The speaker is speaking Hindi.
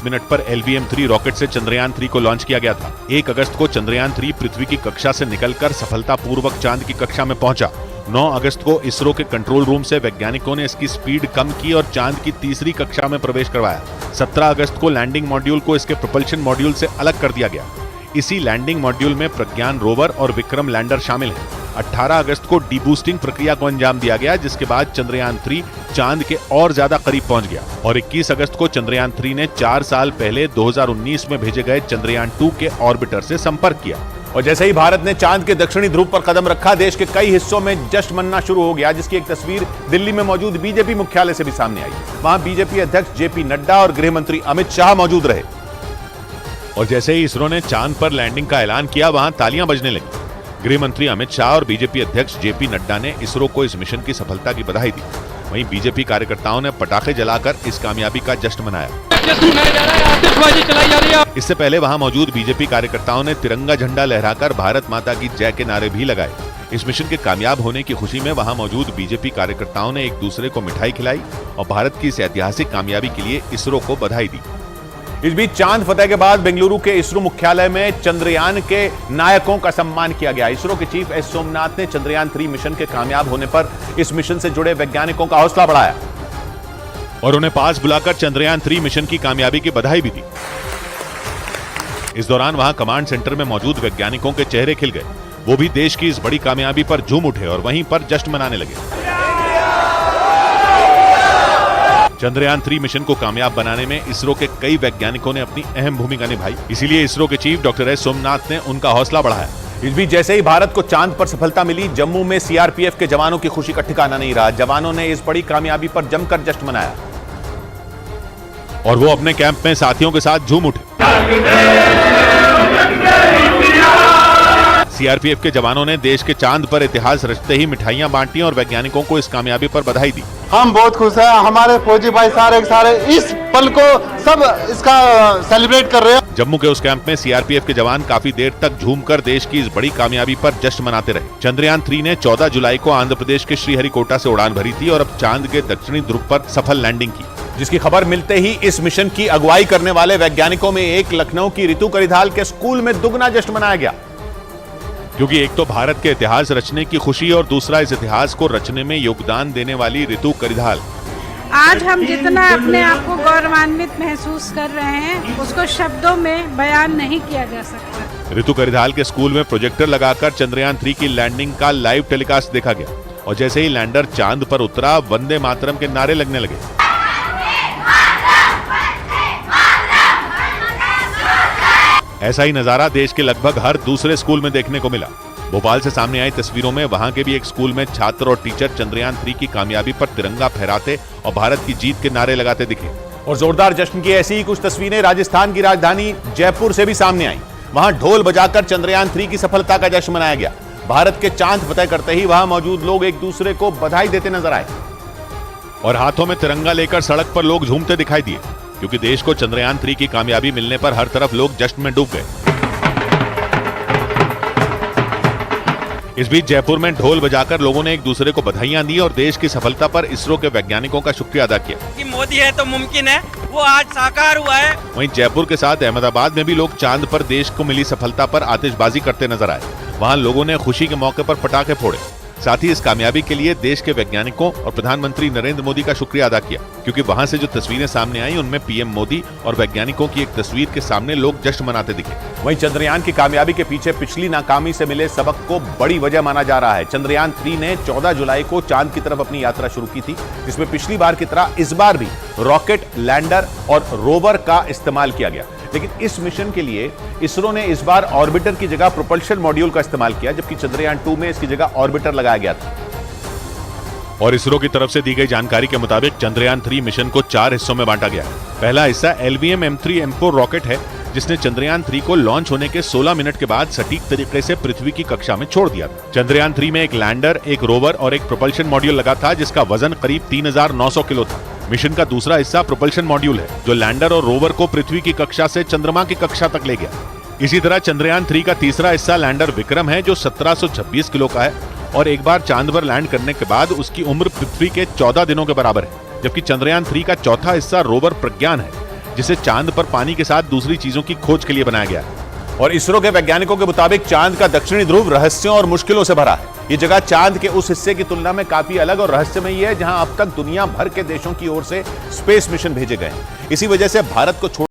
मिनट पर LVM-3 रॉकेट से चंद्रयान 3 को लॉन्च किया गया था। 1 अगस्त को चंद्रयान 3 पृथ्वी की कक्षा से निकलकर सफलतापूर्वक चांद की कक्षा में पहुंचा। 9 अगस्त को इसरो के कंट्रोल रूम से वैज्ञानिकों ने इसकी स्पीड कम की और चांद की तीसरी कक्षा में प्रवेश करवाया। 17 अगस्त को लैंडिंग मॉड्यूल को इसके प्रोपल्शन मॉड्यूल से अलग कर दिया गया। इसी लैंडिंग मॉड्यूल में प्रज्ञान रोवर और विक्रम लैंडर शामिल हैं। 18 अगस्त को डीबूस्टिंग प्रक्रिया को अंजाम दिया गया, जिसके बाद चंद्रयान 3 चांद के और ज्यादा करीब पहुंच गया और 21 अगस्त को चंद्रयान 3 ने 4 साल पहले 2019 में भेजे गए चंद्रयान 2 के ऑर्बिटर से संपर्क किया। और जैसे ही भारत ने चांद के दक्षिणी ध्रुव पर कदम रखा, देश के कई हिस्सों में जश्न मनना शुरू हो गया, जिसकी एक तस्वीर दिल्ली में मौजूद बीजेपी मुख्यालय से भी सामने आई। वहां बीजेपी अध्यक्ष जेपी नड्डा और गृह मंत्री अमित शाह मौजूद रहे। और जैसे ही इसरो ने चांद पर लैंडिंग का ऐलान किया, वहां तालियां बजने लगी। गृह मंत्री अमित शाह और बीजेपी अध्यक्ष जेपी नड्डा ने इसरो को इस मिशन की सफलता की बधाई दी। वहीं बीजेपी कार्यकर्ताओं ने पटाखे जलाकर इस कामयाबी का जश्न मनाया। इससे पहले वहां मौजूद बीजेपी कार्यकर्ताओं ने तिरंगा झंडा लहराकर भारत माता की जय के नारे भी लगाए। इस मिशन के कामयाब होने की खुशी में वहां मौजूद बीजेपी कार्यकर्ताओं ने एक दूसरे को मिठाई खिलाई और भारत की इस ऐतिहासिक कामयाबी के लिए इसरो को बधाई दी। इस बीच चांद फतह के बाद बेंगलुरु के इसरो मुख्यालय में चंद्रयान के नायकों का सम्मान किया गया। इसरो के चीफ एस सोमनाथ ने चंद्रयान 3 मिशन के कामयाब होने पर इस मिशन से जुड़े वैज्ञानिकों का हौसला बढ़ाया और उन्हें पास बुलाकर चंद्रयान 3 मिशन की कामयाबी की बधाई भी दी। इस दौरान वहां कमांड सेंटर में मौजूद वैज्ञानिकों के चेहरे खिल गए। वो भी देश की इस बड़ी कामयाबी पर झूम उठे और वहीं पर जश्न मनाने लगे। चंद्रयान 3 मिशन को कामयाब बनाने में इसरो के कई वैज्ञानिकों ने अपनी अहम भूमिका निभाई, इसीलिए इसरो के चीफ डॉक्टर एस सोमनाथ ने उनका हौसला बढ़ाया। इस बीच जैसे ही भारत को चांद पर सफलता मिली, जम्मू में सीआरपीएफ के जवानों की खुशी का ठिकाना नहीं रहा। जवानों ने इस बड़ी कामयाबी पर जमकर जश्न मनाया और वो अपने कैंप में साथियों के साथ झूम उठे। सीआरपीएफ के जवानों ने देश के चांद पर इतिहास रचते ही मिठाइयां बांटी और वैज्ञानिकों को इस कामयाबी पर बधाई दी। हम बहुत खुश हैं, हमारे फौजी भाई सारे इस पल को सब इसका सेलिब्रेट कर रहे हैं। जम्मू के उस कैंप में सीआरपीएफ के जवान काफी देर तक झूमकर देश की इस बड़ी कामयाबी पर जश्न मनाते रहे। चंद्रयान 3 ने 14 जुलाई को आंध्र प्रदेश के श्रीहरिकोटा से उड़ान भरी थी और अब चांद के दक्षिणी ध्रुव पर सफल लैंडिंग की, जिसकी खबर मिलते ही इस मिशन की अगुवाई करने वाले वैज्ञानिकों में एक लखनऊ की ऋतु करिधाल के स्कूल में दुगना जश्न मनाया गया। क्योंकि एक तो भारत के इतिहास रचने की खुशी और दूसरा इस इतिहास को रचने में योगदान देने वाली ऋतु करिधाल। आज हम जितना अपने आप को गौरवान्वित महसूस कर रहे हैं, उसको शब्दों में बयान नहीं किया जा सकता। ऋतु करिधाल के स्कूल में प्रोजेक्टर लगाकर चंद्रयान 3 की लैंडिंग का लाइव टेलीकास्ट देखा गया और जैसे ही लैंडर चांद पर उतरा, वंदे मातरम के नारे लगने लगे। ऐसा ही नजारा देश के लगभग हर दूसरे स्कूल में देखने को मिला। भोपाल से सामने आई तस्वीरों में वहां के भी एक स्कूल में छात्र और टीचर चंद्रयान 3 की कामयाबी पर तिरंगा फहराते और भारत की जीत के नारे लगाते दिखे। और जोरदार जश्न की ऐसी ही कुछ तस्वीरें राजस्थान की राजधानी जयपुर से भी सामने आई। वहां ढोल बजाकर चंद्रयान 3 की सफलता का जश्न मनाया गया। भारत के चांद फतह करते ही वहां मौजूद लोग एक दूसरे को बधाई देते नजर आए और हाथों में तिरंगा लेकर सड़क पर लोग झूमते दिखाई दिए, क्योंकि देश को चंद्रयान 3 की कामयाबी मिलने पर हर तरफ लोग जश्न में डूब गए। इस बीच जयपुर में ढोल बजाकर लोगों ने एक दूसरे को बधाइयां दी और देश की सफलता पर इसरो के वैज्ञानिकों का शुक्रिया अदा किया कि मोदी है तो मुमकिन है, वो आज साकार हुआ है। वहीं जयपुर के साथ अहमदाबाद में भी लोग चांद पर देश को मिली सफलता पर आतिशबाजी करते नजर आए। वहां लोगों ने खुशी के मौके पर पटाखे फोड़े। साथ ही इस कामयाबी के लिए देश के वैज्ञानिकों और प्रधानमंत्री नरेंद्र मोदी का शुक्रिया अदा किया, क्योंकि वहां से जो तस्वीरें सामने आई उनमें पीएम मोदी और वैज्ञानिकों की एक तस्वीर के सामने लोग जश्न मनाते दिखे। वहीं चंद्रयान की कामयाबी के पीछे पिछली नाकामी से मिले सबक को बड़ी वजह माना जा रहा है। चंद्रयान 3 ने 14 जुलाई को चांद की तरफ अपनी यात्रा शुरू की थी, जिसमें पिछली बार की तरह इस बार भी रॉकेट, लैंडर और रोवर का इस्तेमाल किया गया। लेकिन इस मिशन के लिए इसरो ने इस बार ऑर्बिटर की जगह प्रोपल्शन मॉड्यूल का इस्तेमाल किया, जबकि चंद्रयान 2 में इसकी जगह ऑर्बिटर लगाया गया था। और इसरो की तरफ से दी गई जानकारी के मुताबिक चंद्रयान 3 मिशन को 4 हिस्सों में बांटा गया है। पहला हिस्सा LVM-M3M4 रॉकेट है, जिसने चंद्रयान 3 को लॉन्च होने के 16 मिनट के बाद सटीक तरीके से पृथ्वी की कक्षा में छोड़ दिया था। चंद्रयान 3 में एक लैंडर, एक रोवर और एक प्रोपल्शन मॉड्यूल लगा था, जिसका वजन करीब 3900 किलो था। मिशन का दूसरा हिस्सा प्रोपल्शन मॉड्यूल है, जो लैंडर और रोवर को पृथ्वी की कक्षा से चंद्रमा की कक्षा तक ले गया। इसी तरह चंद्रयान 3 का तीसरा हिस्सा लैंडर विक्रम है, जो 1726 किलो का है और एक बार चांद पर लैंड करने के बाद उसकी उम्र पृथ्वी के 14 दिनों के बराबर है। जबकि चंद्रयान 3 का चौथा हिस्सा रोवर प्रज्ञान है, जिसे चांद पर पानी के साथ दूसरी चीजों की खोज के लिए बनाया गया है। और इसरो के वैज्ञानिकों के मुताबिक चांद का दक्षिणी ध्रुव रहस्यों और मुश्किलों से भरा है। ये जगह चांद के उस हिस्से की तुलना में काफी अलग और रहस्यमयी है जहां अब तक दुनिया भर के देशों की ओर से स्पेस मिशन भेजे गए हैं। इसी वजह से भारत को छोड़